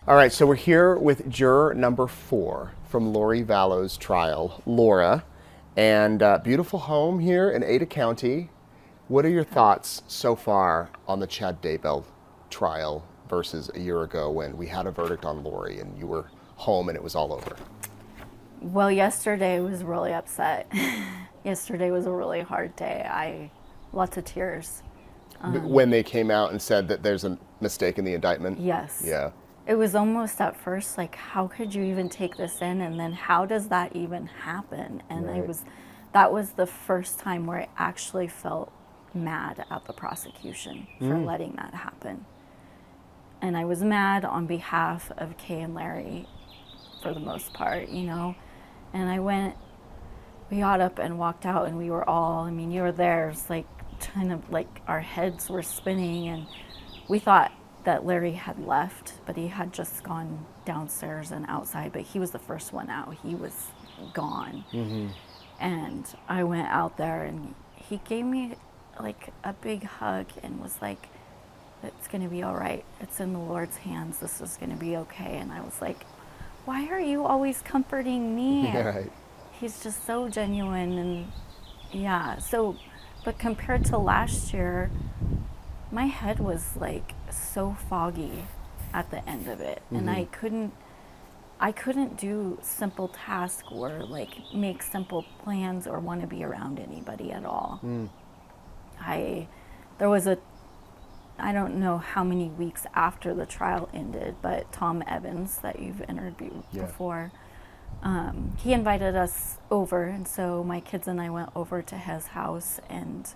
All right, so we're here with juror number 4 from Lori Vallow's trial, Laura, and beautiful home here in Ada County. What are your thoughts so far on the Chad Daybell trial versus a year ago when we had a verdict on Lori and you were home and it was all over? Well, yesterday was really upset. Yesterday was a really hard day. Lots of tears. When they came out and said that there's a mistake in the indictment? Yes. Yeah. It was almost at first like, how could you even take this in? And then how does that even happen? And Right. that was the first time where I actually felt mad at the prosecution for letting that happen. And I was mad on behalf of Kay and Larry for the most part, you know. And we got up and walked out, and we were all, I mean, you were there, it's like kind of like our heads were spinning, and we thought that Larry had left, but he had just gone downstairs and outside, but he was the first one out. He was gone. Mm-hmm. And I went out there, and he gave me like a big hug and was like, it's going to be all right. It's in the Lord's hands. This is going to be okay. And I was like, why are you always comforting me? Right. He's just so genuine. And yeah, so, but compared to last year, my head was like so foggy at the end of it. Mm-hmm. And I couldn't do simple tasks or like make simple plans or want to be around anybody at all. There was I don't know how many weeks after the trial ended, but Tom Evans, that you've interviewed before, he invited us over, and so my kids and I went over to his house, and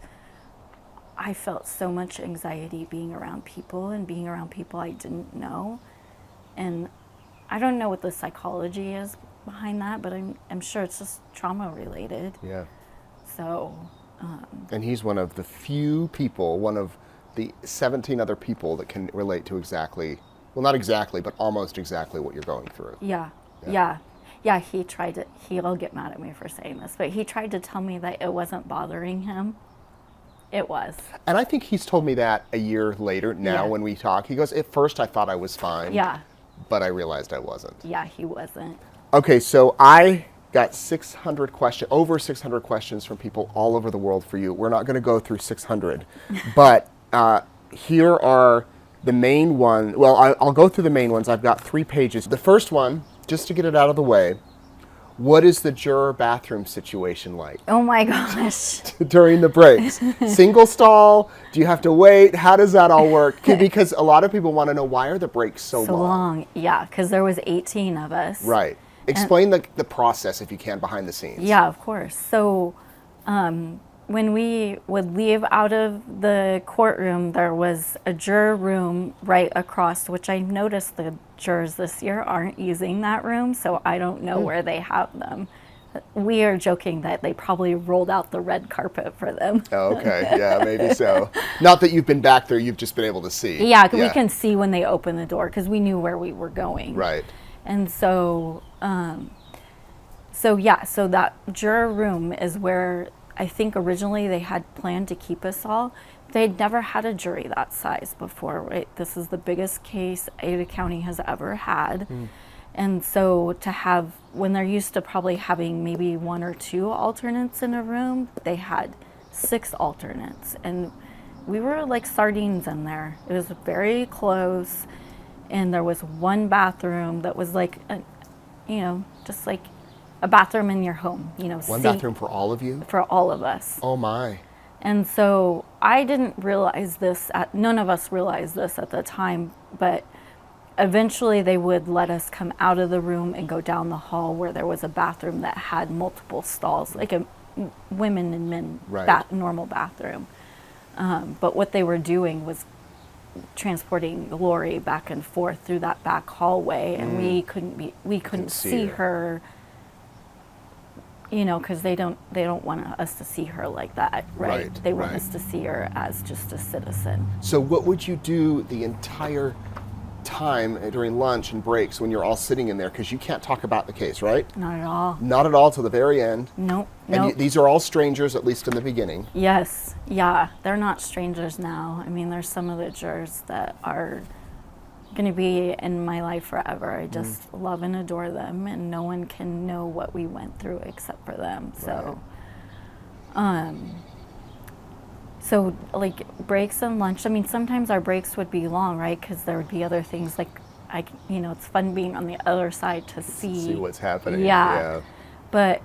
I felt so much anxiety being around people and being around people I didn't know. And I don't know what the psychology is behind that, but I'm sure it's just trauma related. Yeah. So. And he's one of the few people, one of the 17 other people that can relate to exactly, well, not exactly, but almost exactly what you're going through. Yeah. He'll get mad at me for saying this, but he tried to tell me that it wasn't bothering him. It was. And I think he's told me that a year later now when we talk. He goes, at first I thought I was fine. Yeah. But I realized I wasn't. Yeah, he wasn't. Okay, so I got over 600 questions from people all over the world for you. We're not going to go through 600, but here are the main one. Well, I'll go through the main ones. I've got 3 pages. The first one, just to get it out of the way, what is the juror bathroom situation like? Oh my gosh. During the breaks? Single stall? Do you have to wait? How does that all work? Because a lot of people want to know, why are the breaks so long? Yeah, because there was 18 of us. Right. Explain the process, if you can, behind the scenes. Yeah, of course. So when we would leave out of the courtroom, there was a juror room right across, which I noticed the jurors this year aren't using that room, so I don't know where they have them. We are joking that they probably rolled out the red carpet for them. Oh, okay, yeah, maybe so. Not that you've been back there, you've just been able to see. Yeah, we can see when they open the door because we knew where we were going. Right. And so, so that juror room is where I think originally they had planned to keep us all. They'd never had a jury that size before, right? This is the biggest case Ada County has ever had. And so to have, when they're used to probably having maybe 1 or 2 alternates in a room, they had 6 alternates. And we were like sardines in there. It was very close. And there was one bathroom that was like, just like a bathroom in your home, One bathroom for all of you? For all of us. Oh my. And so I didn't realize this, none of us realized this at the time, but eventually they would let us come out of the room and go down the hall where there was a bathroom that had multiple stalls, like a women and men normal bathroom. But what they were doing was transporting Lori back and forth through that back hallway, and we couldn't see her, because they don't want us to see her like that, right? They want us to see her as just a citizen. So what would you do the entire time during lunch and breaks when you're all sitting in there? Because you can't talk about the case, right? Not at all. Not at all till the very end. Nope. And these are all strangers, at least in the beginning. Yes. Yeah. They're not strangers now. I mean, there's some of the jurors that are going to be in my life forever. I just love and adore them, and no one can know what we went through except for them. So, so like breaks and lunch, I mean, sometimes our breaks would be long, right? Because there would be other things like, it's fun being on the other side to see what's happening. Yeah. But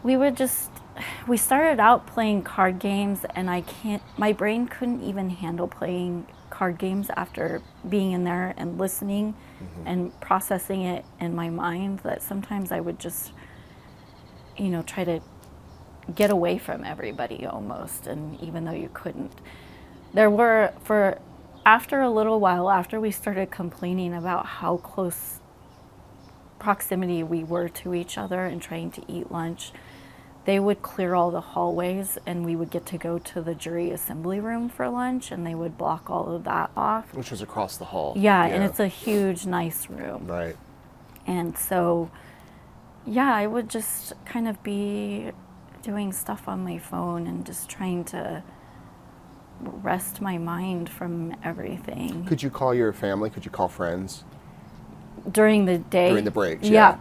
we started out playing card games, and my brain couldn't even handle playing card games after being in there and listening and processing it in my mind, that sometimes I would just, try to get away from everybody almost. And even though you couldn't, after a little while, after we started complaining about how close proximity we were to each other and trying to eat lunch, they would clear all the hallways, and we would get to go to the jury assembly room for lunch, and they would block all of that off. Which was across the hall. Yeah, and it's a huge, nice room. Right. And so, yeah, I would just kind of be doing stuff on my phone and just trying to rest my mind from everything. Could you call your family? Could you call friends? During the day? During the breaks, yeah.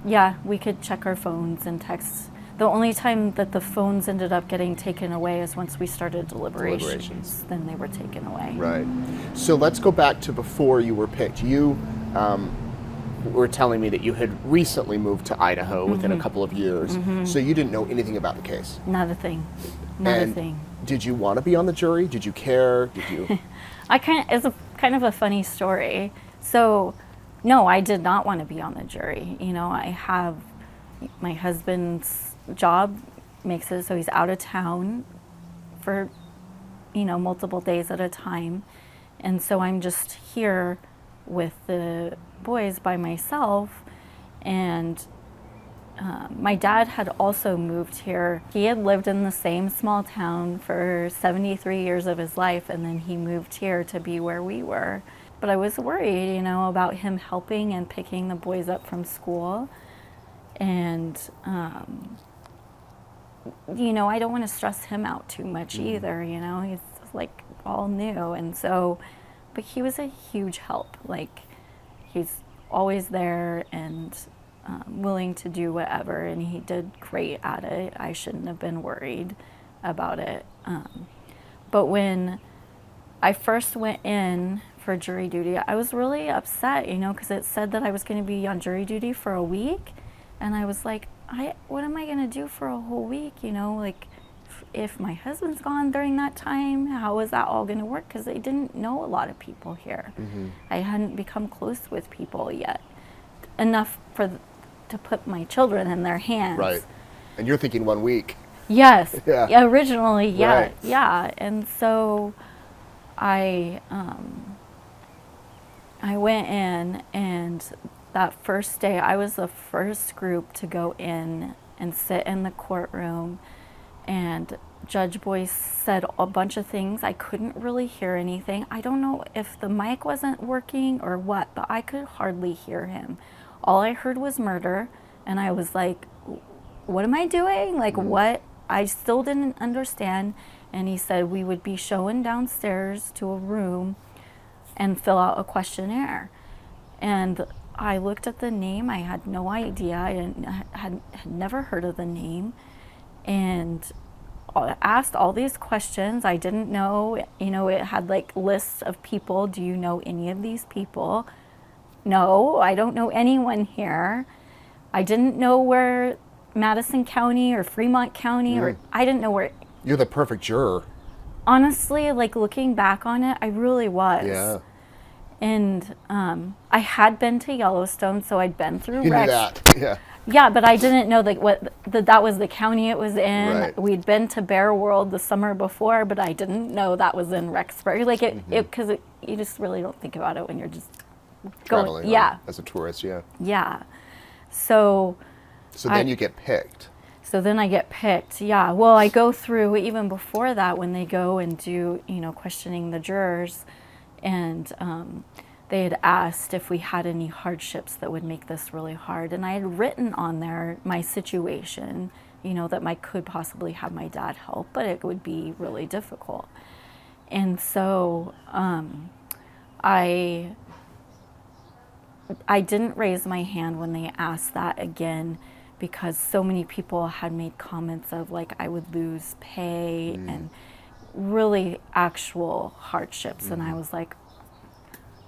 Yeah, we could check our phones and text. The only time that the phones ended up getting taken away is once we started deliberations. Then they were taken away. Right. So let's go back to before you were picked. You were telling me that you had recently moved to Idaho within a couple of years. So you didn't know anything about the case. Not a thing. Not a thing. Did you want to be on the jury? Did you care? Did you? It's kind of a funny story. So, no, I did not want to be on the jury. I have my husband's job makes it so he's out of town for multiple days at a time, and so I'm just here with the boys by myself. And my dad had also moved here. He had lived in the same small town for 73 years of his life, and then he moved here to be where we were. But I was worried, about him helping and picking the boys up from school. And I don't want to stress him out too much either, he's like all new. And so, but he was a huge help. Like, he's always there and willing to do whatever, and he did great at it. I shouldn't have been worried about it. But when I first went in for jury duty, I was really upset, because it said that I was going to be on jury duty for a week. And I was like, what am I going to do for a whole week? Like, if my husband's gone during that time, how is that all going to work? Because I didn't know a lot of people here. I hadn't become close with people yet, enough to put my children in their hands. Right. And you're thinking 1 week. Yes. Yeah. Originally, yeah. Right. Yeah. And so I went in, and that first day, I was the first group to go in and sit in the courtroom, and Judge Boyce said a bunch of things. I couldn't really hear anything. I don't know if the mic wasn't working or what, but I could hardly hear him. All I heard was murder, and I was like, what am I doing? Like, what? I still didn't understand. And he said we would be shown downstairs to a room and fill out a questionnaire. And I looked at the name. I had no idea. I had never heard of the name, and asked all these questions. I didn't know, it had like lists of people. Do you know any of these people? No, I don't know anyone here. I didn't know where Madison County or Fremont County, or I didn't know where. You're the perfect juror. Honestly, like, looking back on it, I really was. Yeah. And I had been to Yellowstone, so I'd been through You knew Rex. that, yeah. Yeah, but I didn't know that was the county it was in. Right. We'd been to Bear World the summer before, but I didn't know that was in Rexburg. Like, because you just really don't think about it when you're just traveling going. Yeah. As a tourist, yeah. Yeah. So then you get picked. So then I get picked, yeah. Well, I go through, even before that, when they go and do, questioning the jurors, and they had asked if we had any hardships that would make this really hard. And I had written on there my situation, that I could possibly have my dad help, but it would be really difficult. And so I didn't raise my hand when they asked that again, because so many people had made comments of like I would lose pay and really actual hardships. And I was like,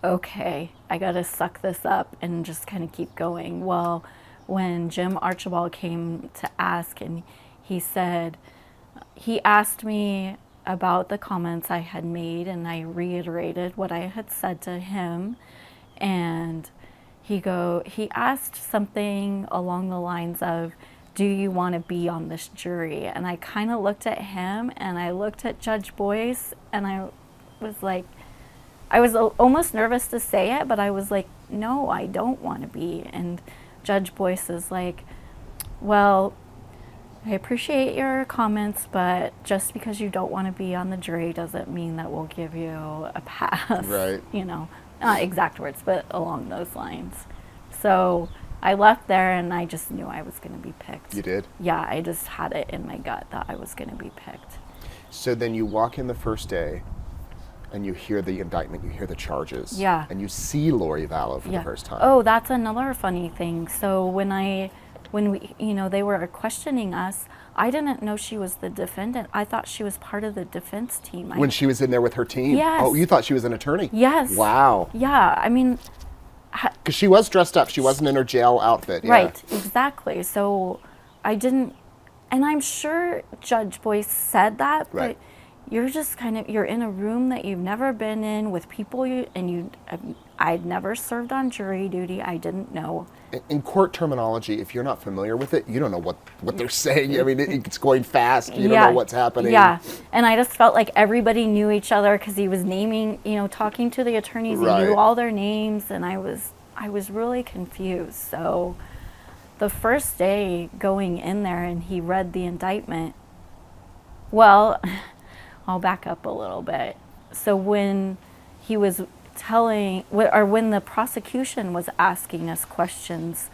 okay, I gotta suck this up and just kind of keep going. Well, when Jim Archibald came to ask, and he asked me about the comments I had made, and I reiterated what I had said to him. And he asked something along the lines of, do you want to be on this jury? And I kind of looked at him and I looked at Judge Boyce, and I was like, I was almost nervous to say it, but I was like, no, I don't want to be. And Judge Boyce is like, well, I appreciate your comments, but just because you don't want to be on the jury doesn't mean that we'll give you a pass. Right. You know, not exact words, but along those lines. So I left there and I just knew I was going to be picked. You did? Yeah, I just had it in my gut that I was going to be picked. So then you walk in the first day and you hear the indictment, you hear the charges. Yeah. And you see Lori Vallow for the first time. Oh, that's another funny thing. So when we, you know, they were questioning us, I didn't know she was the defendant. I thought she was part of the defense team. When she was in there with her team? Yes. Oh, you thought she was an attorney? Yes. Wow. Yeah, I mean... Because she was dressed up. She wasn't in her jail outfit. Yeah. Right, exactly. So I didn't... And I'm sure Judge Boyce said that, Right. but you're just kind of... You're in a room that you've never been in with people I'd never served on jury duty. I didn't know. In court terminology, if you're not familiar with it, you don't know what they're saying. I mean, it's going fast. You don't know what's happening. Yeah, and I just felt like everybody knew each other because he was naming, you know, talking to the attorneys. He knew all their names, and I was really confused. So the first day going in there and he read the indictment, well, I'll back up a little bit. So when he was when the prosecution was asking us questions,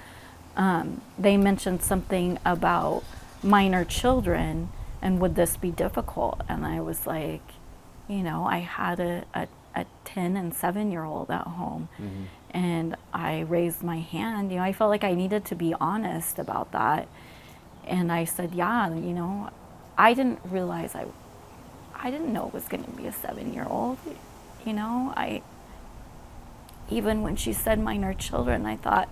they mentioned something about minor children and would this be difficult? And I was like, you know, I had a 10 and 7-year-old at home, and I raised my hand. You know, I felt like I needed to be honest about that. And I said, yeah, you know, I didn't realize I didn't know it was going to be a 7-year-old. You know, even when she said minor children, I thought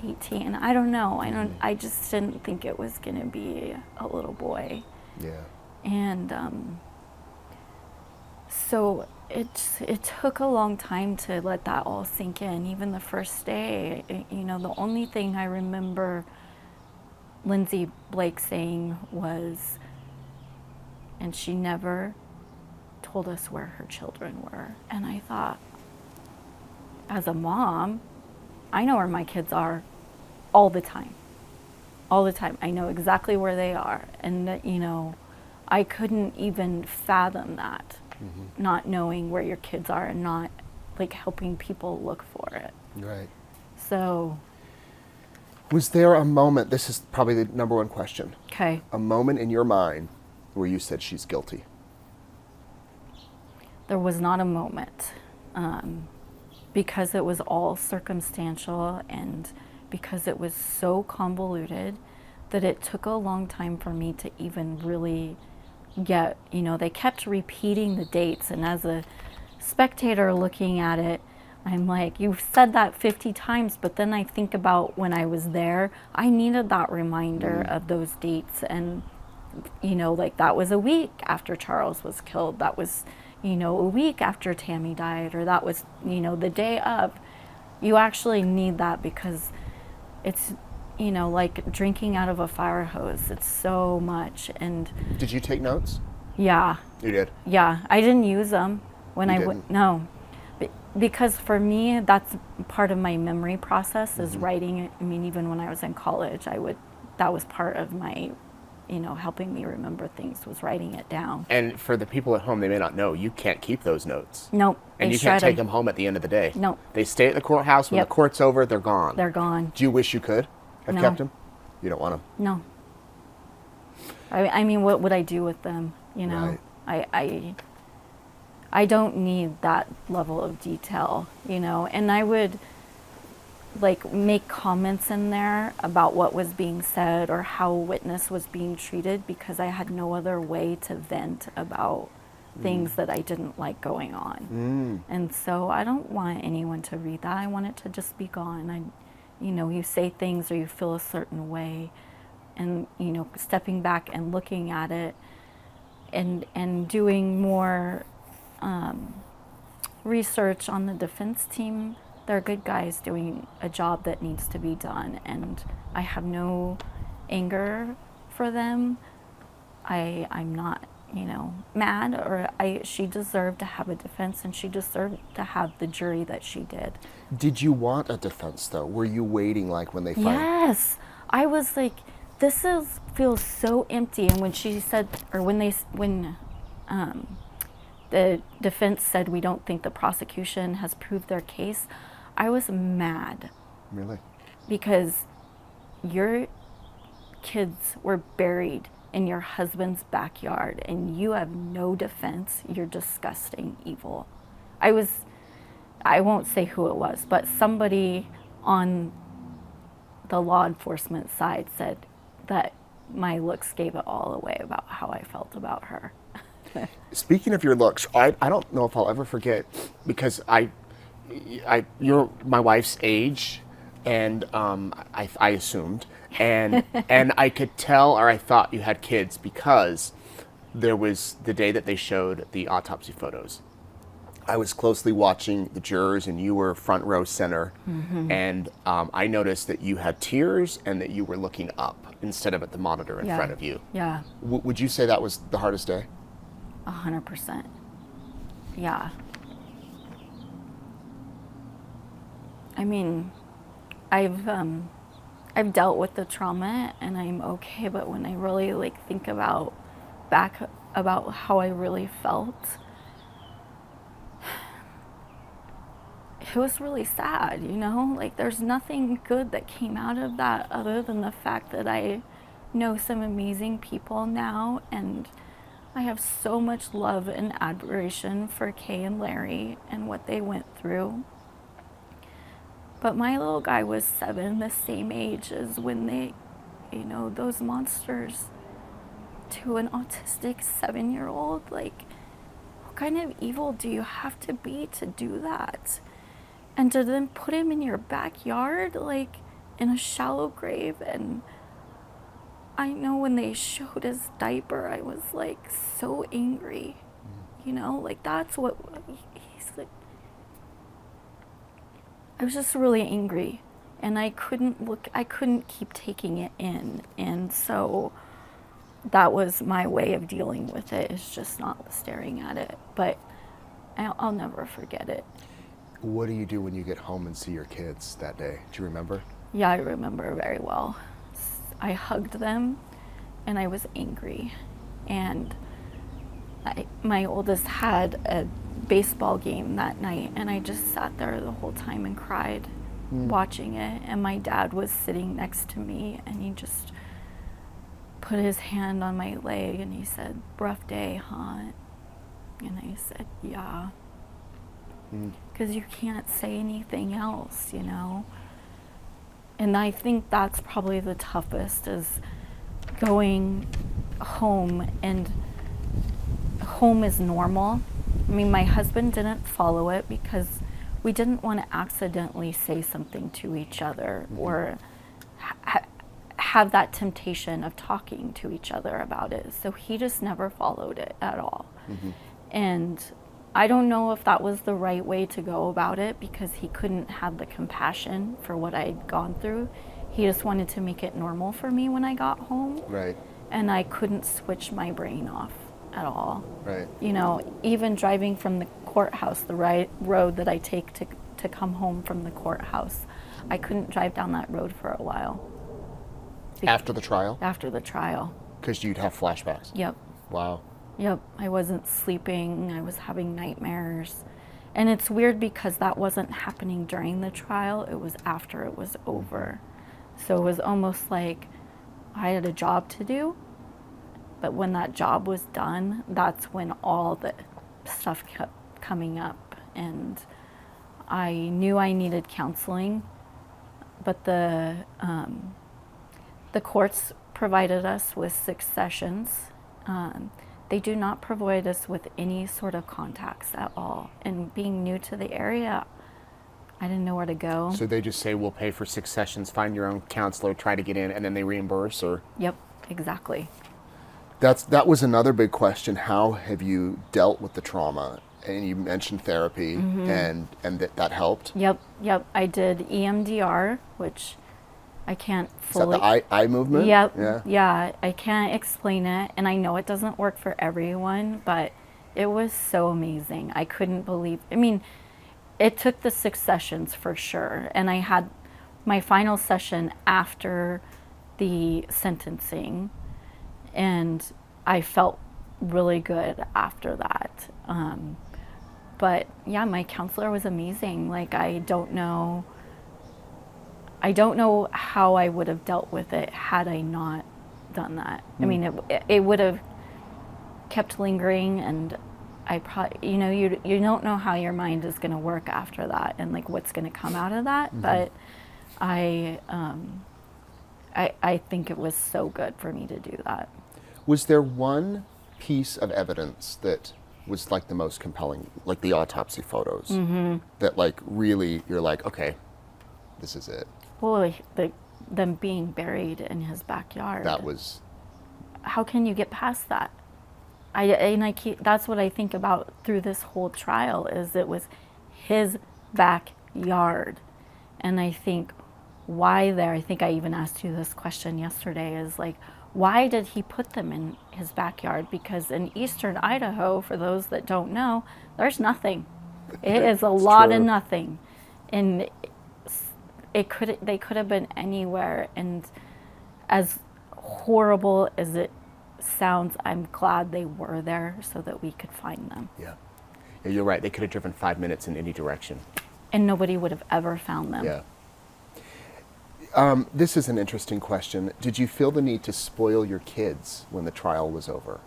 18. I don't know. I just didn't think it was going to be a little boy. Yeah. And so it took a long time to let that all sink in. Even the first day, you know, the only thing I remember Lindsay Blake saying was, and she never told us where her children were. And I thought, as a mom, I know where my kids are all the time. All the time. I know exactly where they are. And that, you know, I couldn't even fathom that, not knowing where your kids are and not like helping people look for it. Right. So. Was there a moment, this is probably the number one question. Okay. A moment in your mind where you said she's guilty? There was not a moment, because it was all circumstantial and because it was so convoluted that it took a long time for me to even really get, you know, they kept repeating the dates, and as a spectator looking at it, I'm like, you've said that 50 times, but then I think about when I was there, I needed that reminder of those dates. And, you know, like that was a week after Charles was killed. That was, you know, a week after Tammy died, or that was, you know, the day of. You actually need that because it's, you know, like drinking out of a fire hose. It's so much. And did you take notes? Yeah. You did? Yeah. I didn't use them when I went. No. Because for me, that's part of my memory process is writing. I mean, even when I was in college, that was part of my, you know, helping me remember things, was writing it down. And for the people at home, they may not know, you can't keep those notes. Nope. And you can't take them home at the end of the day. Nope. They stay at the courthouse. When the court's over, they're gone. They're gone. Do you wish you could have No. kept them? You don't want them? No. I mean, what would I do with them? You know, Right. I don't need that level of detail, you know, and I would like make comments in there about what was being said or how a witness was being treated because I had no other way to vent about things that I didn't like going on. And so I don't want anyone to read that. I want it to just be gone. You know, you say things or you feel a certain way, and, you know, stepping back and looking at it and doing more research on the defense team. They're good guys doing a job that needs to be done, and I have no anger for them. I'm not, you know, mad, or she deserved to have a defense, and she deserved to have the jury that she did. Did you want a defense, though? Were you waiting, like, when they finally... Yes. I was like, feels so empty. And when she said, or when the defense said, we don't think the prosecution has proved their case, I was mad. Really? Because your kids were buried in your husband's backyard and you have no defense. You're disgusting, evil. I won't say who it was, but somebody on the law enforcement side said that my looks gave it all away about how I felt about her. Speaking of your looks, I don't know if I'll ever forget, because you're my wife's age, and I assumed, and I could tell, or I thought you had kids, because there was the day that they showed the autopsy photos. I was closely watching the jurors, and you were front row center, and I noticed that you had tears and that you were looking up instead of at the monitor in front of you. Yeah. Would you say that was the hardest day? 100%. Yeah. I mean, I've dealt with the trauma and I'm okay, but when I really like think about how I really felt, it was really sad, you know? Like, there's nothing good that came out of that other than the fact that I know some amazing people now, and I have so much love and admiration for Kay and Larry and what they went through. But my little guy was 7, the same age as when they, you know, those monsters, to an autistic 7-year-old. Like, what kind of evil do you have to be to do that? And to then put him in your backyard, like in a shallow grave. And I know when they showed his diaper, I was like so angry, you know, like that's what he's like. I was just really angry, and I couldn't keep taking it in. And so that was my way of dealing with it, is just not staring at it. But I'll never forget it. What do you do when you get home and see your kids that day? Do you remember? Yeah, I remember very well. I hugged them, and I was angry. And my oldest had a baseball game that night, and I just sat there the whole time and cried watching it. And my dad was sitting next to me, and he just put his hand on my leg, and he said, "Rough day, huh?" And I said, "Yeah." Because you can't say anything else, you know? And I think that's probably the toughest, is going home, and home is normal. I mean, my husband didn't follow it because we didn't want to accidentally say something to each other or have that temptation of talking to each other about it. So he just never followed it at all. And I don't know if that was the right way to go about it, because he couldn't have the compassion for what I'd gone through. He just wanted to make it normal for me when I got home. Right. And I couldn't switch my brain off at all. Right. You know, even driving from the courthouse, the road that I take to come home from the courthouse, I couldn't drive down that road for a while. After the trial? After the trial. Because you'd have flashbacks? Yep. Wow. Yep, I wasn't sleeping, I was having nightmares. And it's weird because that wasn't happening during the trial, it was after it was over. So it was almost like I had a job to do, but when that job was done, that's when all the stuff kept coming up, and I knew I needed counseling, but the courts provided us with 6 sessions. They do not provide us with any sort of contacts at all. And being new to the area, I didn't know where to go. So they just say, we'll pay for 6 sessions, find your own counselor, try to get in, and then they reimburse? Or Yep, exactly. that was another big question. How have you dealt with the trauma? And you mentioned therapy, and that helped? Yep. I did EMDR, which I can't fully... Is that the eye movement? Yep. Yeah, I can't explain it, and I know it doesn't work for everyone, but it was so amazing. I couldn't believe... I mean, it took the 6 sessions for sure, and I had my final session after the sentencing, and I felt really good after that. But yeah, my counselor was amazing. Like, I don't know how I would have dealt with it had I not done that. I mean, it would have kept lingering, and I probably, you don't know how your mind is going to work after that, and like what's going to come out of that. But I think it was so good for me to do that. Was there one piece of evidence that was like the most compelling, like the autopsy photos, that like really you're like, okay, this is it? Well, them being buried in his backyard. That was... How can you get past that? That's what I think about through this whole trial, is it was his backyard. And I think, why there? I think I even asked you this question yesterday, is like, why did he put them in his backyard? Because in eastern Idaho, for those that don't know, there's nothing. It is a lot of nothing. And they could have been anywhere. And as horrible as it sounds, I'm glad they were there so that we could find them. Yeah, you're right. They could have driven 5 minutes in any direction. And nobody would have ever found them. Yeah. This is an interesting question. Did you feel the need to spoil your kids when the trial was over?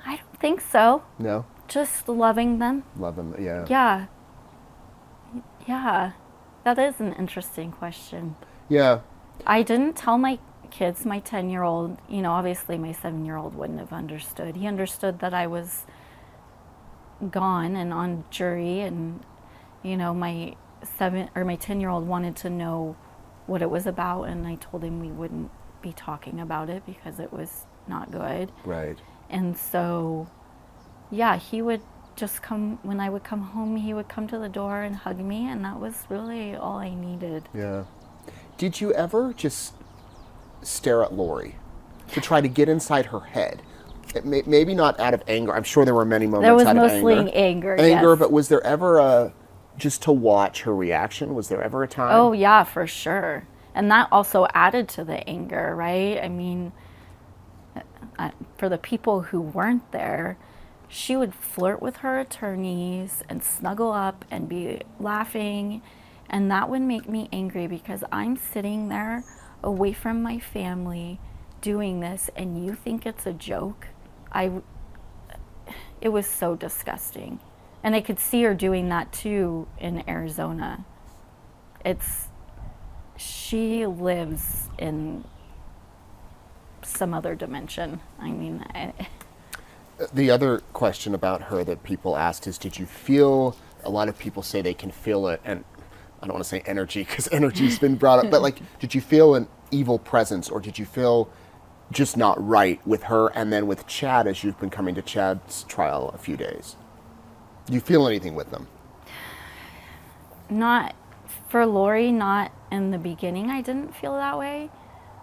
I don't think so. No? Just loving them. Love them, yeah. Yeah. Yeah. That is an interesting question. Yeah. I didn't tell my kids, my 10-year-old, obviously my 7-year-old wouldn't have understood. He understood that I was gone and on jury, and, my 10-year-old wanted to know what it was about, and I told him we wouldn't be talking about it because it was not good. Right. And so, yeah, he would just come, when I would come home, he would come to the door and hug me, and that was really all I needed. Yeah. Did you ever just stare at Lori to try to get inside her head? Maybe not out of anger. I'm sure there were many moments out of anger. There was mostly anger, yes. But was there ever just to watch her reaction? Was there ever a time? Oh, yeah, for sure. And that also added to the anger, right? I mean, for the people who weren't there, she would flirt with her attorneys and snuggle up and be laughing. And that would make me angry because I'm sitting there away from my family doing this, and you think it's a joke? It was so disgusting. And I could see her doing that too in Arizona. She lives in some other dimension. I mean, the other question about her that people asked is, did you feel, a lot of people say they can feel it, and I don't want to say energy because energy's been brought up, but like, did you feel an evil presence, or did you feel just not right with her and then with Chad as you've been coming to Chad's trial a few days? Do you feel anything with them? Not for Lori, not in the beginning. I didn't feel that way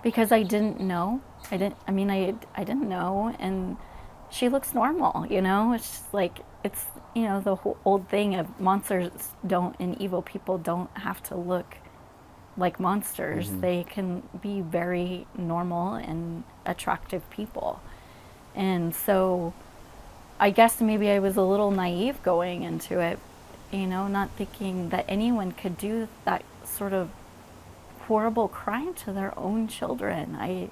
because I didn't know. I didn't know, and she looks normal, It's just like, it's, the whole old thing of monsters and evil people don't have to look like monsters. Mm-hmm. They can be very normal and attractive people. And so I guess maybe I was a little naive going into it, not thinking that anyone could do that sort of horrible crime to their own children. I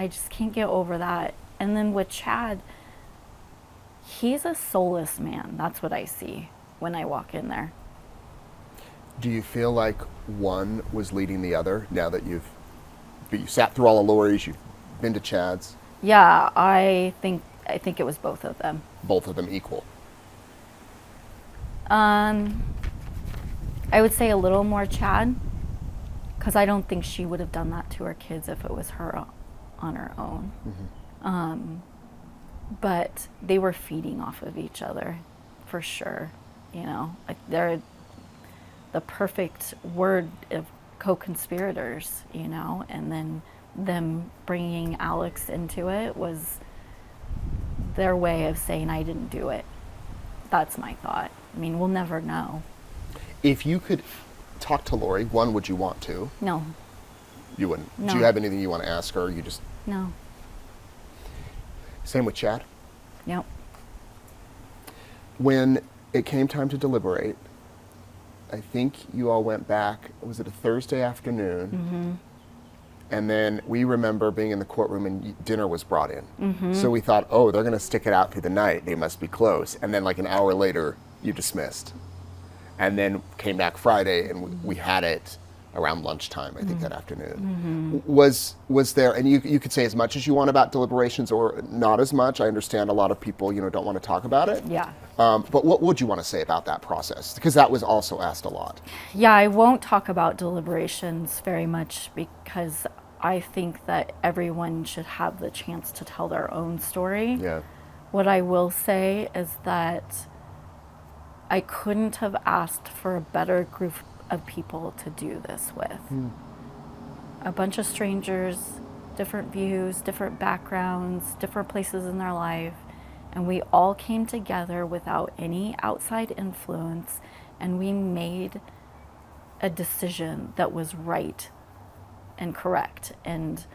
just can't get over that. And then with Chad, He's a soulless man. That's what I see when I walk in there. Do you feel like one was leading the other now that you sat through all of Lori's, you've been to Chad's? Yeah, I think it was both of them. Both of them equal? I would say a little more Chad, because I don't think she would have done that to her kids if it was her on her own. Mm-hmm. But they were feeding off of each other, for sure. You know, like they're the perfect word of co-conspirators, you know, and then them bringing Alex into it was their way of saying, I didn't do it. That's my thought. I mean, we'll never know. If you could talk to Lori, one, would you want to? No. You wouldn't? No. Do you have anything you want to ask her? Or you just... No. Same with Chad? Yep. When it came time to deliberate, I think you all went back, was it a Thursday afternoon? Mm-hmm. And then we remember being in the courtroom and dinner was brought in. Mm-hmm. So we thought, oh, they're going to stick it out through the night. They must be close. And then like an hour later, you dismissed. And then came back Friday and we had it around lunchtime, I think, that afternoon. Mm-hmm. Was there, and you could say as much as you want about deliberations or not as much. I understand a lot of people, don't want to talk about it. Yeah. But what would you want to say about that process? Because that was also asked a lot. Yeah, I won't talk about deliberations very much because I think that everyone should have the chance to tell their own story. Yeah. What I will say is that I couldn't have asked for a better group of people to do this with. A bunch of strangers, different views, different backgrounds, different places in their life, and we all came together without any outside influence, and we made a decision that was right and correct. And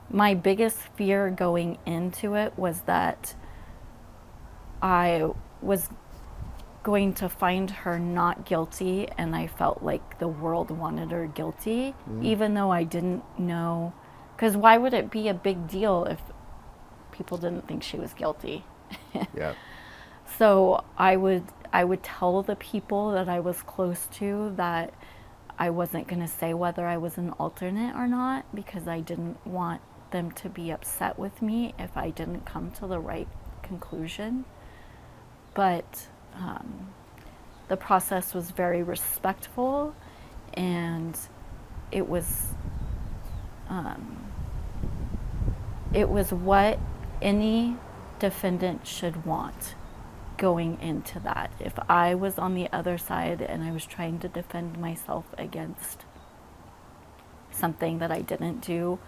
my biggest fear going into it was that I was going to find her not guilty, and I felt like the world wanted her guilty, even though I didn't know. Because why would it be a big deal if people didn't think she was guilty? Yeah. So I would tell the people that I was close to that I wasn't going to say whether I was an alternate or not, because I didn't want them to be upset with me if I didn't come to the right conclusion. But the process was very respectful, and it was what any defendant should want going into that. If I was on the other side and I was trying to defend myself against something that I didn't do,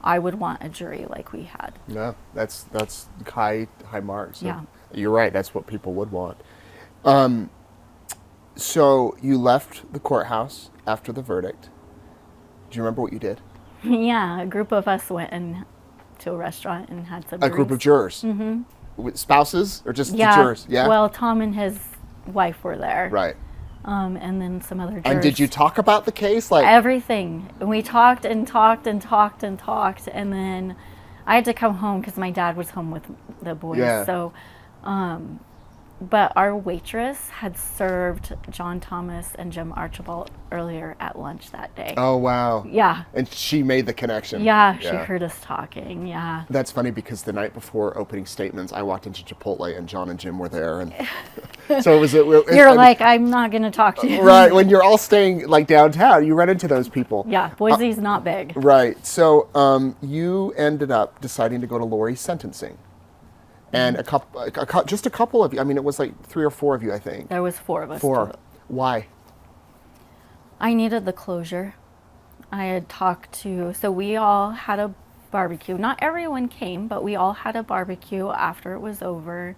I would want a jury like we had. No, that's high marks. So Yeah. You're right. That's what people would want. So you left the courthouse after the verdict. Do you remember what you did? Yeah, a group of us went to a restaurant and had some A group of jurors? Mm-hmm. With spouses or just the Yeah. jurors? Yeah. Well, Tom and his wife were there. Right. And then some other jurors. And did you talk about the case? Everything. And we talked and talked and talked and talked, and then I had to come home because my dad was home with the boys. Yeah. So, but our waitress had served John Thomas and Jim Archibald earlier at lunch that day. Oh, wow. Yeah. And she made the connection. Yeah, she heard us talking. Yeah. That's funny because the night before opening statements, I walked into Chipotle and John and Jim were there, and so it was. You're like, I'm not going to talk to you. Right. When you're all staying like downtown, you run into those people. Yeah, Boise's not big. Right. So you ended up deciding to go to Lori's sentencing, and just a couple of you. I mean, it was like 3 or 4 of you, I think. There was 4 of us. 4. Why? I needed the closure. I had talked to, so we all had a barbecue. Not everyone came, but we all had a barbecue after it was over.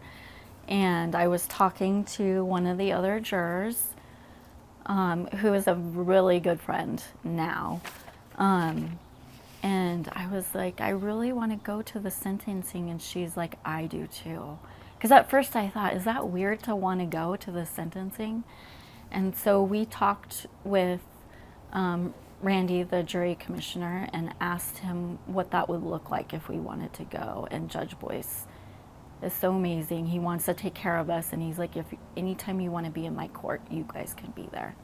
And I was talking to one of the other jurors, who is a really good friend now. And I was like, I really want to go to the sentencing. And she's like, I do too. Because at first I thought, is that weird to want to go to the sentencing? And so we talked with Randy, the jury commissioner, and asked him what that would look like if we wanted to go. And Judge Boyce is so amazing. He wants to take care of us, and he's like, if anytime you want to be in my court, you guys can be there.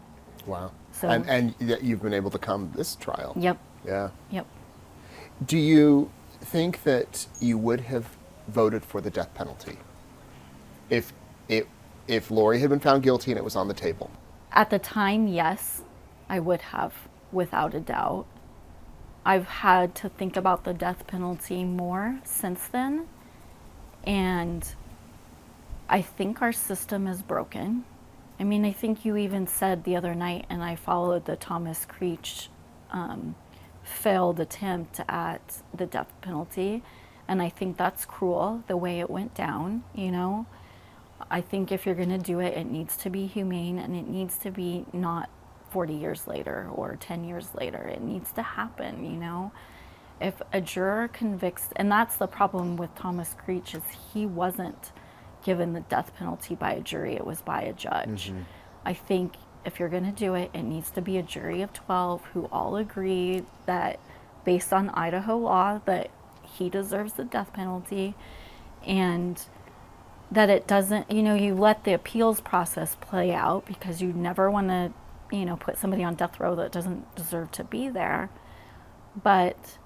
Wow. So- And you've been able to come this trial. Yep. Yeah. Yep. Do you think that you would have voted for the death penalty if Lori had been found guilty and it was on the table? At the time, yes, I would have, without a doubt. I've had to think about the death penalty more since then, and I think our system is broken. I mean, I think you even said the other night, and I followed the Thomas Creech failed attempt at the death penalty, and I think that's cruel, the way it went down, you know? I think if you're going to do it, it needs to be humane, and it needs to be not 40 years later or 10 years later. It needs to happen, you know? If a juror convicts, and that's the problem with Thomas Creech, is he wasn't given the death penalty by a jury, it was by a judge. Mm-hmm. I think if you're going to do it, it needs to be a jury of 12 who all agree that, based on Idaho law, that he deserves the death penalty, and that it doesn't, you know, you let the appeals process play out, because you never want to, you know, put somebody on death row that doesn't deserve to be there. But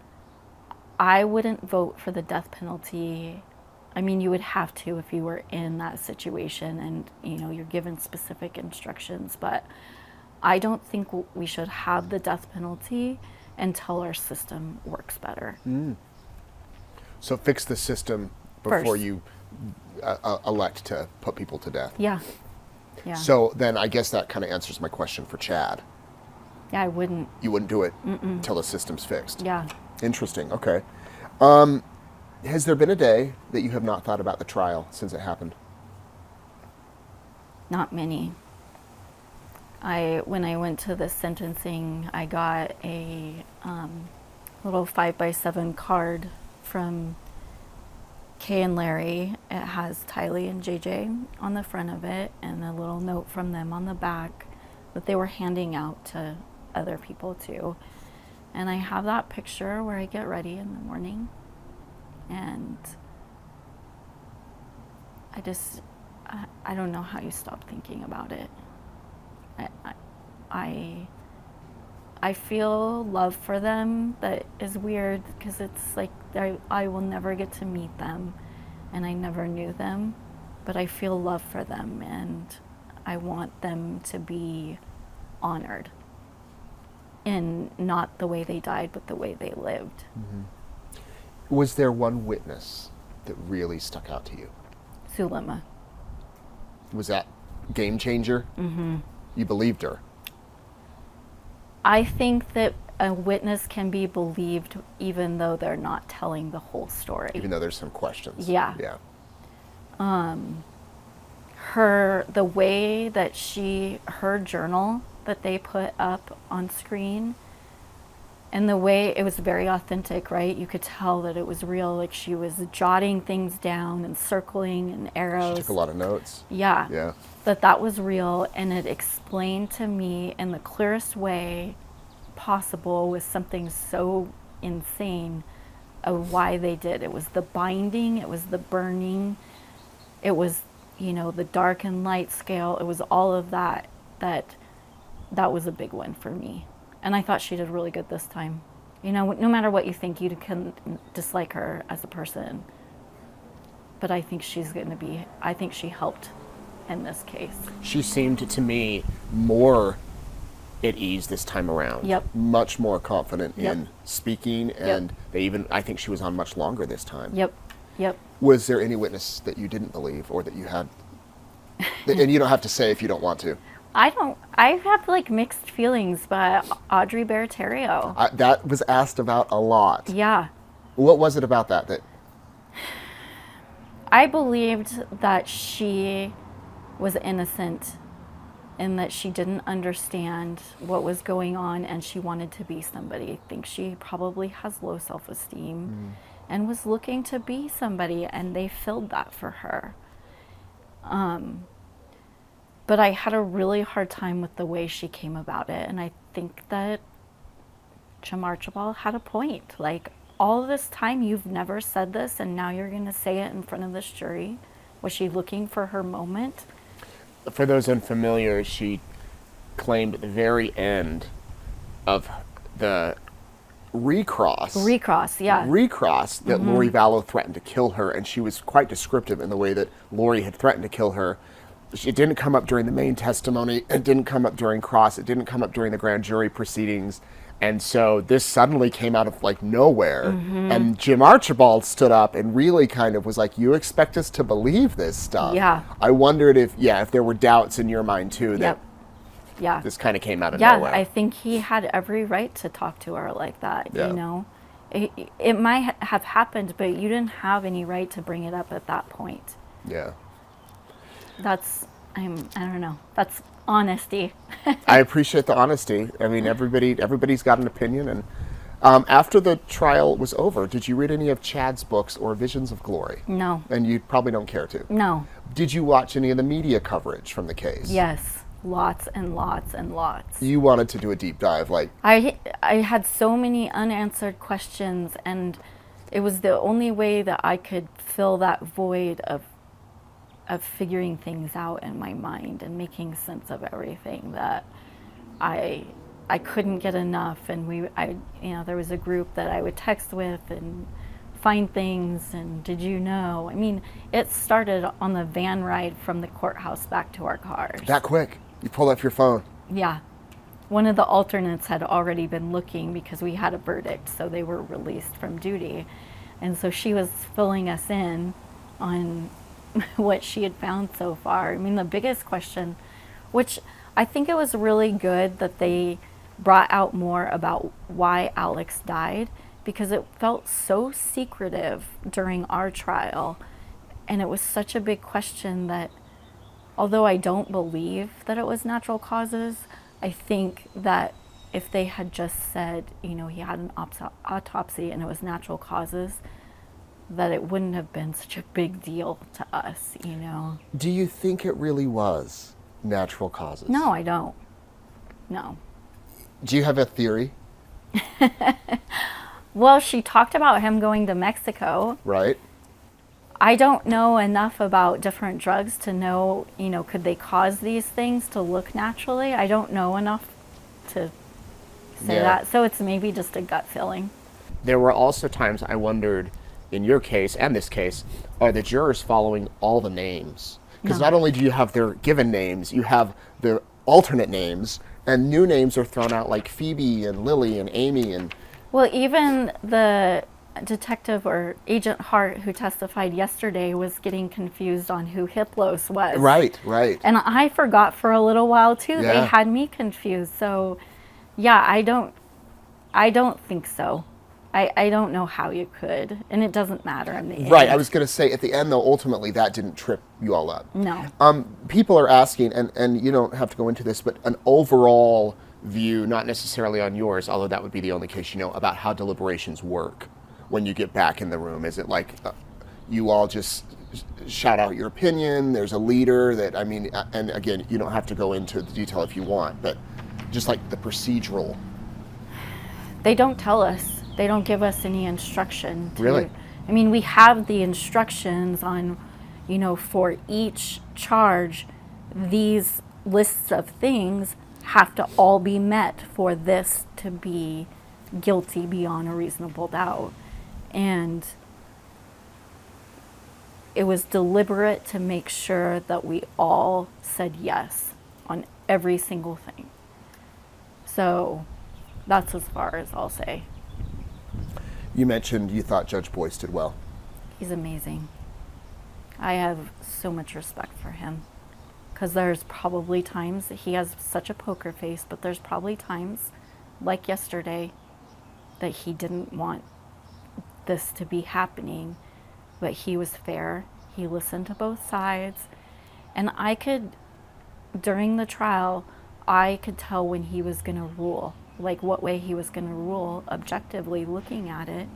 I wouldn't vote for the death penalty. I mean, you would have to if you were in that situation and, you know, you're given specific instructions, but I don't think we should have the death penalty until our system works better. So fix the system before First. you elect to put people to death. Yeah. Yeah. So then I guess that kind of answers my question for Chad. Yeah, I wouldn't. You wouldn't do it until the system's fixed. Yeah. Interesting. Okay. Has there been a day that you have not thought about the trial since it happened? Not many. When I went to the sentencing, I got a little 5x7 card from Kay and Larry. It has Tylee and JJ on the front of it, and a little note from them on the back that they were handing out to other people too. And I have that picture where I get ready in the morning, and I don't know how you stop thinking about it. I feel love for them that is weird, because it's like I will never get to meet them, and I never knew them, but I feel love for them, and I want them to be honored in not the way they died, but the way they lived. Mm-hmm. Was there one witness that really stuck out to you? Sulema. Was that game changer? Mm-hmm. You believed her? I think that a witness can be believed even though they're not telling the whole story. Even though there's some questions. Yeah. Yeah. The way that her journal that they put up on screen, and the way it was very authentic, right? You could tell that it was real. Like, she was jotting things down and circling and arrows. She took a lot of notes. Yeah. Yeah. That was real, and it explained to me in the clearest way possible, with something so insane, of why they did. It was the binding, it was the burning, it was, you know, the dark and light scale. It was all of that was a big one for me. And I thought she did really good this time. You know, no matter what you think, you can dislike her as a person, but I think she helped in this case. She seemed to me more at ease this time around. Yep. Much more confident Yep. in speaking, and I think she was on much longer this time. Yep. Was there any witness that you didn't believe, or that you had, and you don't have to say if you don't want to? I have like mixed feelings, but Audrey Bertario. That was asked about a lot. Yeah. What was it about that? I believed that she was innocent, and that she didn't understand what was going on, and she wanted to be somebody. I think she probably has low self-esteem and was looking to be somebody, and they filled that for her. But I had a really hard time with the way she came about it, and I think that Jim Archibald had a point. Like, all this time you've never said this, and now you're going to say it in front of this jury? Was she looking for her moment? For those unfamiliar, she claimed at the very end of the recross that Lori Vallow threatened to kill her, and she was quite descriptive in the way that Lori had threatened to kill her. It didn't come up during the main testimony, it didn't come up during cross, it didn't come up during the grand jury proceedings, and so this suddenly came out of like nowhere, and Jim Archibald stood up and really kind of was like, you expect us to believe this stuff? Yeah. I wondered if there were doubts in your mind too that this kind of came out of nowhere. I think he had every right to talk to her like that, Yeah. you know? It might have happened, but you didn't have any right to bring it up at that point. Yeah. I don't know. That's honesty. I appreciate the honesty. I mean, everybody's got an opinion. And after the trial was over, did you read any of Chad's books or Visions of Glory? No. And you probably don't care to. No. Did you watch any of the media coverage from the case? Yes. Lots and lots and lots. You wanted to do a deep dive, like... I had so many unanswered questions, and it was the only way that I could fill that void of figuring things out in my mind and making sense of everything that I couldn't get enough. And there was a group that I would text with and find things, and did you know? I mean, it started on the van ride from the courthouse back to our cars. That quick? You pulled up your phone? Yeah. One of the alternates had already been looking because we had a verdict, so they were released from duty. And so she was filling us in on what she had found so far. I mean, the biggest question, which I think it was really good that they brought out more about why Alex died, because it felt so secretive during our trial, and it was such a big question that, although I don't believe that it was natural causes, I think that if they had just said, he had an autopsy and it was natural causes, that it wouldn't have been such a big deal to us, Do you think it really was natural causes? No, I don't. No. Do you have a theory? Well, she talked about him going to Mexico. Right. I don't know enough about different drugs to know, could they cause these things to look naturally? I don't know enough to say that. So it's maybe just a gut feeling. There were also times I wondered, in your case and this case, are the jurors following all the names? Because not only do you have their given names, you have their alternate names, and new names are thrown out like Phoebe and Lily and Amy. And well, even the detective or Agent Hart who testified yesterday was getting confused on who Hiplos was. Right. And I forgot for a little while too. Yeah. They had me confused. So, yeah, I don't think so. I don't know how you could, and it doesn't matter in the end. Right, I was going to say, at the end, though, ultimately, that didn't trip you all up. No. People are asking, and you don't have to go into this, but an overall view, not necessarily on yours, although that would be the only case about how deliberations work when you get back in the room. Is it like you all just shout out your opinion, there's a leader that, and again, you don't have to go into the detail if you want, but just like the procedural. They don't tell us. They don't give us any instruction. Really? We have the instructions on, for each charge, these lists of things have to all be met for this to be guilty beyond a reasonable doubt. And it was deliberate to make sure that we all said yes on every single thing. So that's as far as I'll say. You mentioned you thought Judge Boyce did well. He's amazing. I have so much respect for him, because there's probably times he has such a poker face, but there's probably times, like yesterday, that he didn't want this to be happening, but he was fair. He listened to both sides, and during the trial, I could tell when he was going to rule, like what way he was going to rule objectively looking at it.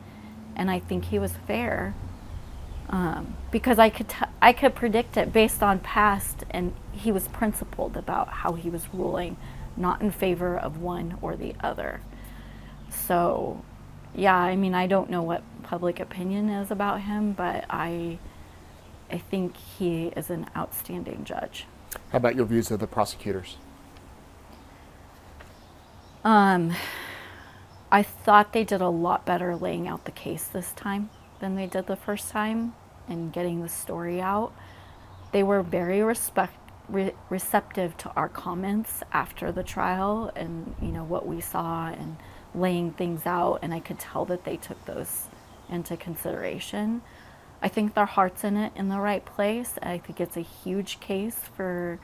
And I think he was fair, because I could predict it based on past, and he was principled about how he was ruling, not in favor of one or the other. So Yeah, I mean, I don't know what public opinion is about him, but I think he is an outstanding judge. How about your views of the prosecutors? I thought they did a lot better laying out the case this time than they did the first time and getting the story out. They were very receptive to our comments after the trial and, you know, what we saw and laying things out, and I could tell that they took those into consideration. I think their heart's in it in the right place. I think it's a huge case for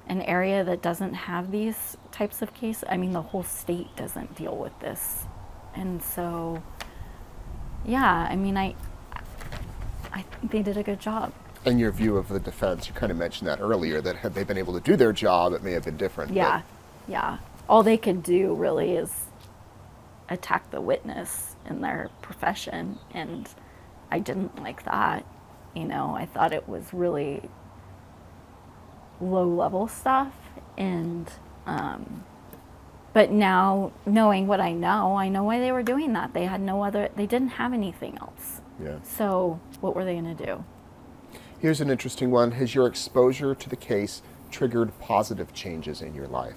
an area that doesn't have these types of cases. I mean, the whole state doesn't deal with this. And so, yeah, I mean, I think they did a good job. And your view of the defense, you kind of mentioned that earlier, that had they been able to do their job, it may have been different. Yeah, yeah. All they could do really is attack the witness in their profession, and I didn't like that. You know, I thought it was really low-level stuff, and but now, knowing what I know why they were doing that. They didn't have anything else. Yeah. So what were they going to do? Here's an interesting one. Has your exposure to the case triggered positive changes in your life?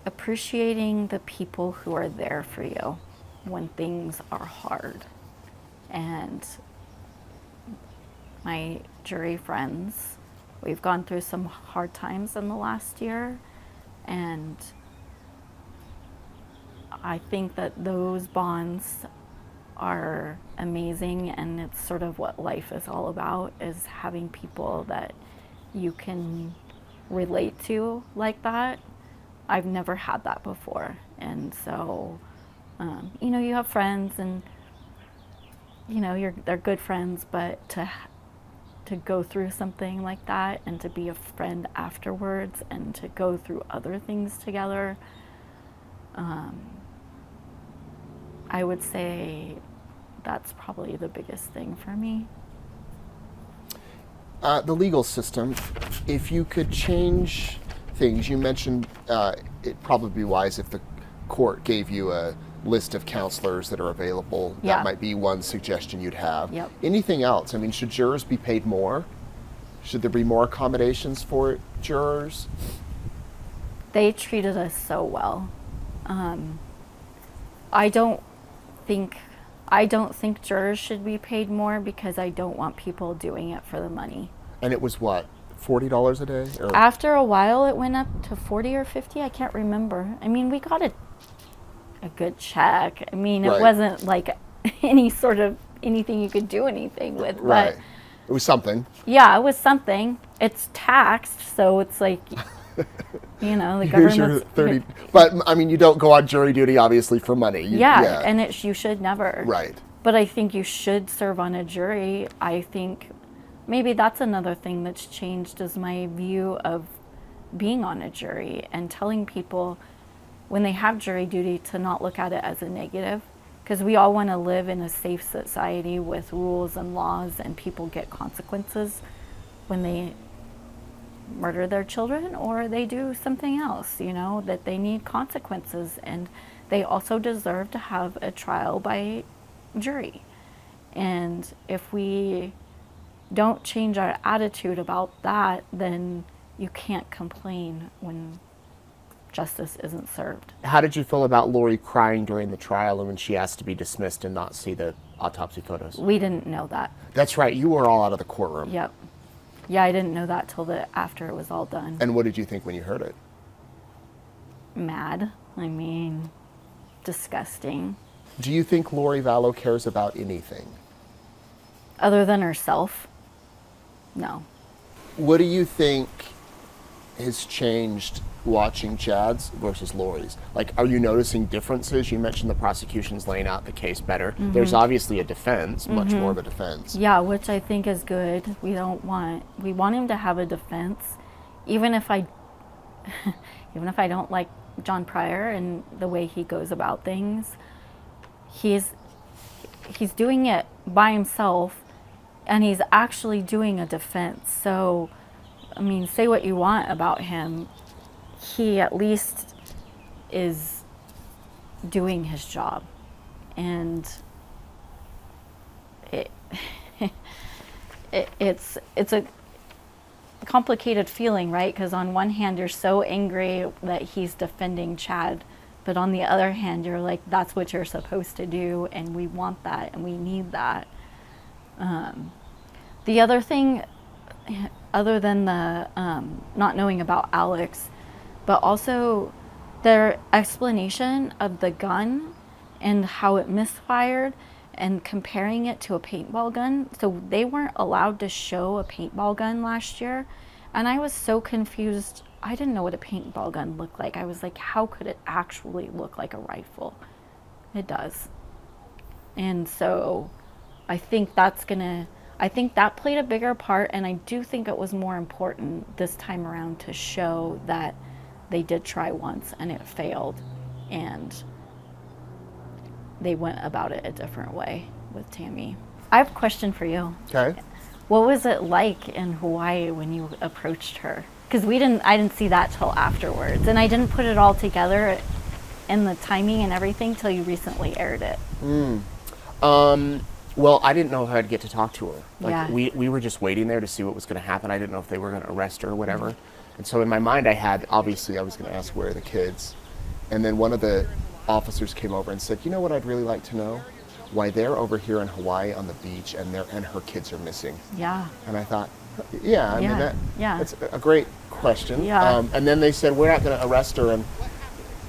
Appreciating the people who are there for you when things are hard. And my jury friends, we've gone through some hard times in the last year, and I think that those bonds are amazing, and it's sort of what life is all about, is having people that you can relate to like that. I've never had that before, and so you know, you have friends, and you know, they're good friends, but to go through something like that and to be a friend afterwards and to go through other things together, I would say that's probably the biggest thing for me. The legal system, if you could change things, you mentioned it'd probably be wise if the court gave you a list of counselors that are available. Yeah. That might be one suggestion you'd have. Yep. Anything else? I mean, should jurors be paid more? Should there be more accommodations for jurors? They treated us so well. I don't think jurors should be paid more, because I don't want people doing it for the money. And it was what, $40 a day? Or? After a while, it went up to 40 or 50. I can't remember. I mean, we got a good check. I mean, Right. It wasn't like anything you could do anything with. Right. But It was something. yeah, it was something. It's taxed, so it's like, you know, the Here's your government's 30. But I mean, you don't go on jury duty obviously for money. yeah, and you should never. Right. But I think you should serve on a jury. I think maybe that's another thing that's changed, is my view of being on a jury and telling people when they have jury duty to not look at it as a negative, because we all want to live in a safe society with rules and laws, and people get consequences when they murder their children or they do something else, you know, that they need consequences, and they also deserve to have a trial by jury. And if we don't change our attitude about that, then you can't complain when justice isn't served. How did you feel about Lori crying during the trial and when she asked to be dismissed and not see the autopsy photos? We didn't know that. That's right. You were all out of the courtroom. Yep. Yeah, I didn't know that till after it was all done. And what did you think when you heard it? Mad. I mean, disgusting. Do you think Lori Vallow cares about anything? Other than herself? No. What do you think has changed watching Chad's versus Lori's? Like, are you noticing differences? You mentioned the prosecution's laying out the case better. Mm-hmm. There's obviously a defense, much more of a defense. Yeah, which I think is good. We want him to have a defense, even if I don't like John Pryor and the way he goes about things. He's doing it by himself, and he's actually doing a defense. So I mean, say what you want about him, he at least is doing his job. And it's a complicated feeling, right? Because on one hand, you're so angry that he's defending Chad, but on the other hand, you're like, that's what you're supposed to do, and we want that, and we need that. The other thing, other than the not knowing about Alex, but also their explanation of the gun and how it misfired and comparing it to a paintball gun. So they weren't allowed to show a paintball gun last year. And I was so confused. I didn't know what a paintball gun looked like. I was like, how could it actually look like a rifle? It does. And so I think that played a bigger part. And I do think it was more important this time around to show that they did try once and it failed. And they went about it a different way with Tammy. I have a question for you. Okay. What was it like in Hawaii when you approached her? Because I didn't see that till afterwards, and I didn't put it all together in the timing and everything till you recently aired it. Well, I didn't know if I'd get to talk to her. Like, Yeah. we were just waiting there to see what was going to happen. I didn't know if they were going to arrest her or whatever. And so in my mind, obviously I was going to ask, where are the kids? And then one of the officers came over and said, you know what I'd really like to know? Why they're over here in Hawaii on the beach and her kids are missing. Yeah. And I thought, yeah, I mean, that's a great question. Yeah. And then they said, we're not going to arrest her. And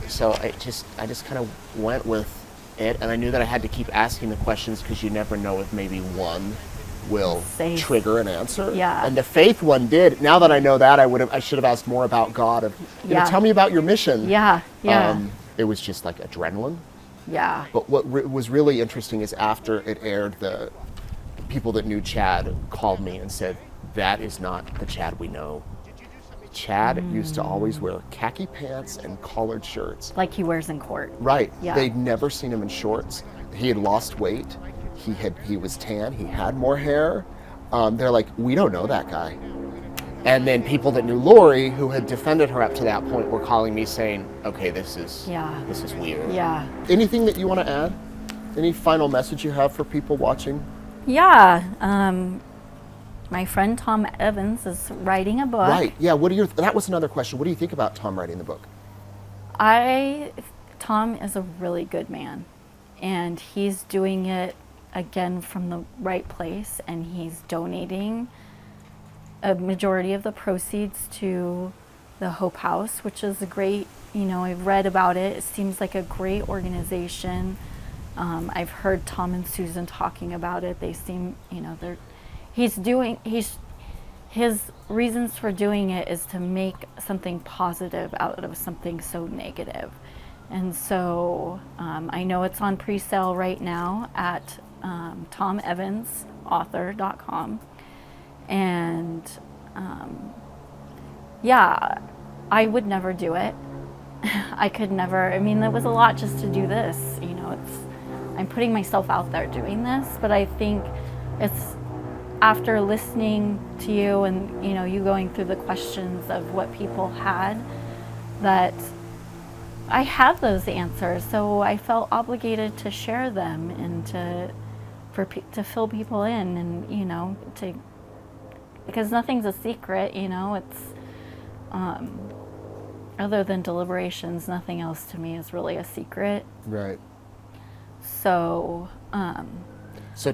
so I just kind of went with it. And I knew that I had to keep asking the questions because you never know if maybe one will trigger an answer. Yeah. And the faith one did. Now that I know that, I should have asked more about God. Tell me about your mission. Yeah. Yeah. It was just like adrenaline. Yeah. But what was really interesting is after it aired, the people that knew Chad called me and said, that is not the Chad we know. Chad used to always wear khaki pants and collared shirts. Like he wears in court. Right. Yeah. They'd never seen him in shorts. He had lost weight. He was tan. He had more hair. They're like, we don't know that guy. And then people that knew Lori, who had defended her up to that point, were calling me saying, okay, this is weird. Yeah. Anything that you want to add? Any final message you have for people watching? Yeah. My friend Tom Evans is writing a book. Right. Yeah. That was another question. What do you think about Tom writing the book? Tom is a really good man, and he's doing it again from the right place, and he's donating a majority of the proceeds to the Hope House, which is a great, I've read about it. It seems like a great organization. I've heard Tom and Susan talking about it. They seem, his reasons for doing it is to make something positive out of something so negative. And so I know it's on pre-sale right now at tomevansauthor.com. And I would never do it. I could never. I mean, it was a lot just to do this. I'm putting myself out there doing this, but I think it's after listening to you and you going through the questions of what people had, that I have those answers. So I felt obligated to share them and to fill people in, and because nothing's a secret. It's other than deliberations, nothing else to me is really a secret. Right. So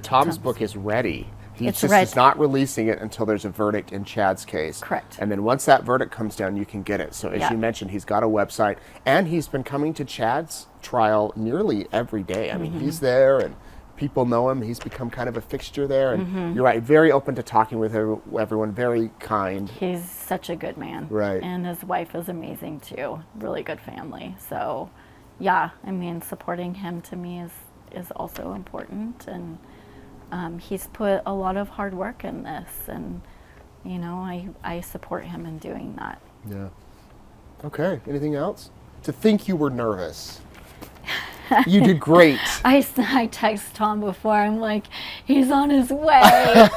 Tom's book is ready. He's not releasing it until there's a verdict in Chad's case. Correct. And then once that verdict comes down, you can get it. So as you mentioned, he's got a website, and he's been coming to Chad's trial nearly every day. I mean, he's there, and people know him. He's become kind of a fixture there. And you're right, very open to talking with everyone, very kind. He's such a good man. Right. And his wife is amazing too. Really good family. So, yeah, I mean, supporting him to me is also important. And he's put a lot of hard work in this, and I support him in doing that. Yeah. Okay. Anything else? To think you were nervous. You did great. I text Tom before. I'm like, He's on his way.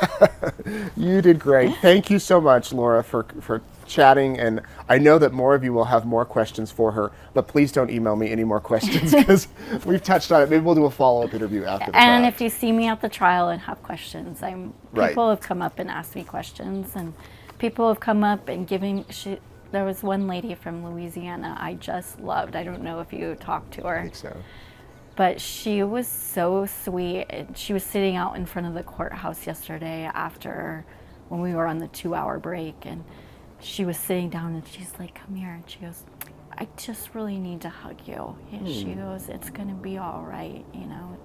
You did great. Thank you so much, Laura, for chatting. And I know that more of you will have more questions for her, but please don't email me any more questions because we've touched on it. Maybe we'll do a follow-up interview after the And fact. if you see me at the trial and have questions, Right. people have come up and asked me questions, and people have come up and there was one lady from Louisiana I just loved. I don't know if you talked to her. I think so. But she was so sweet. She was sitting out in front of the courthouse yesterday after when we were on the 2-hour break, and she was sitting down and she's like, come here. And she goes, I just really need to hug you. And she goes, it's going to be all right. You know,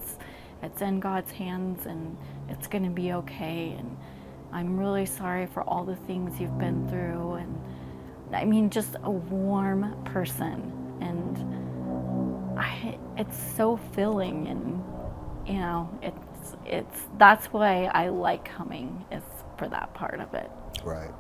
it's in God's hands and it's going to be okay. And I'm really sorry for all the things you've been through. And I mean, just a warm person. And it's so filling, and you know, it's that's why I like coming, is for that part of it. Right.